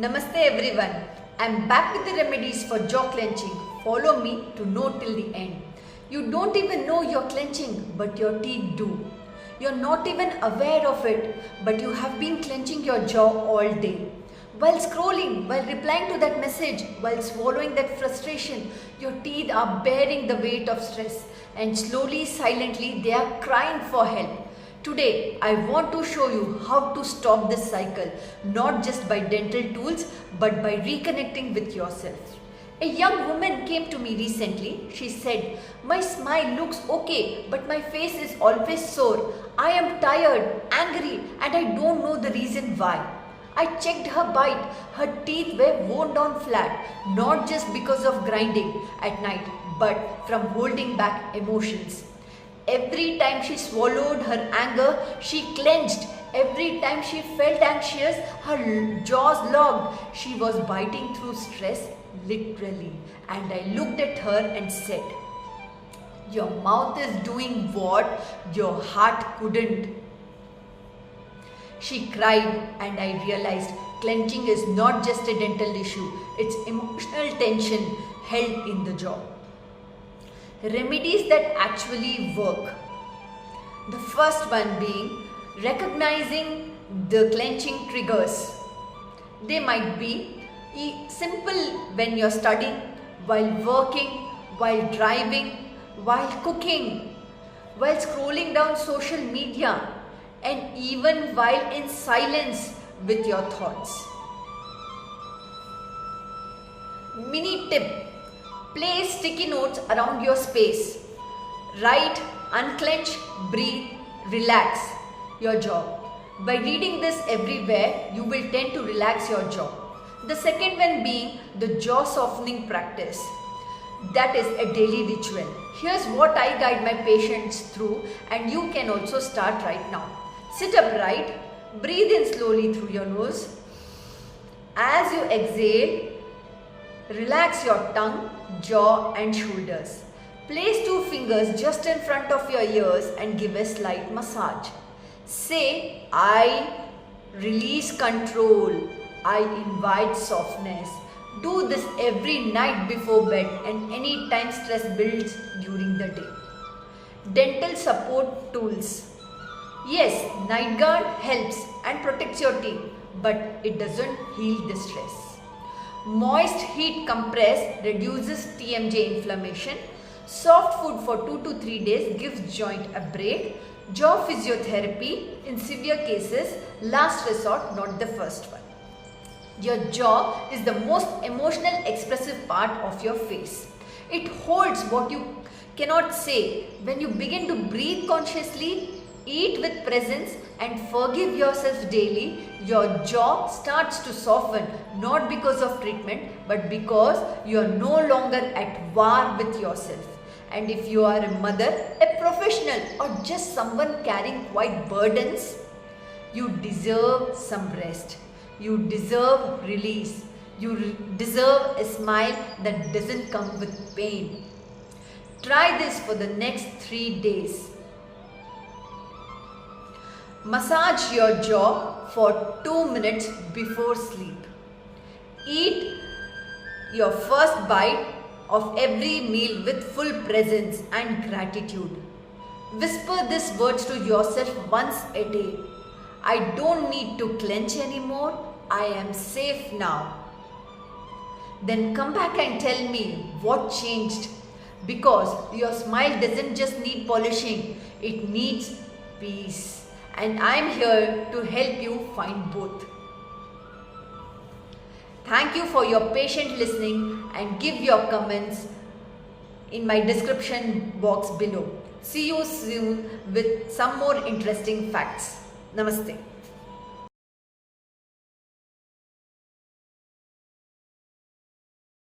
Namaste everyone. I'm back with the remedies for jaw clenching. Follow me to know till the end. You don't even know you're clenching, but your teeth do. You're not even aware of it, but you have been clenching your jaw all day. While scrolling, while replying to that message, while swallowing that frustration, your teeth are bearing the weight of stress, and slowly, silently, they are crying for help. Today, I want to show you how to stop this cycle, not just by dental tools, but by reconnecting with yourself. A young woman came to me recently. She said, "My smile looks okay, but my face is always sore. I am tired, angry, and I don't know the reason why." I checked her bite. Her teeth were worn down flat, not just because of grinding at night, but from holding back emotions. Every time she swallowed her anger, she clenched. Every time she felt anxious, her jaws locked. She was biting through stress, literally. And I looked at her and said, "Your mouth is doing what your heart couldn't." She cried, and I realized clenching is not just a dental issue, it's emotional tension held in the jaw. Remedies that actually work. The first one being recognizing the clenching triggers. They might be simple when you're studying, while working, while driving, while cooking, while scrolling down social media, and even while in silence with your thoughts. Mini tip. Place sticky notes around your space. Write, unclench, breathe, relax your jaw. By reading this everywhere, you will tend to relax your jaw. The second one being the jaw softening practice. That is a daily ritual. Here's what I guide my patients through, and you can also start right now. Sit upright, breathe in slowly through your nose. As you exhale, relax your tongue, jaw and shoulders. Place 2 fingers just in front of your ears and give a slight massage. Say, "I release control. I invite softness." Do this every night before bed and anytime stress builds during the day. Dental support tools. Yes, night guard helps and protects your teeth, but it doesn't heal the stress. Moist heat compress reduces TMJ inflammation. Soft food for 2 to 3 days gives joint a break. Jaw physiotherapy in severe cases, last resort, not the first one. Your jaw is the most emotional expressive part of your face. It holds what you cannot say. When you begin to breathe consciously, eat with presence and forgive yourself daily, your jaw starts to soften, not because of treatment, but because you are no longer at war with yourself. And if you are a mother, a professional, or just someone carrying quite burdens, you deserve some rest. You deserve release. You deserve a smile that doesn't come with pain. Try this for the next 3 days. Massage your jaw for 2 minutes before sleep. Eat your first bite of every meal with full presence and gratitude. Whisper these words to yourself once a day. "I don't need to clench anymore. I am safe now." Then come back and tell me what changed. Because your smile doesn't just need polishing, it needs peace. And I'm here to help you find both. Thank you for your patient listening, and give your comments in my description box below. See you soon with some more interesting facts. Namaste.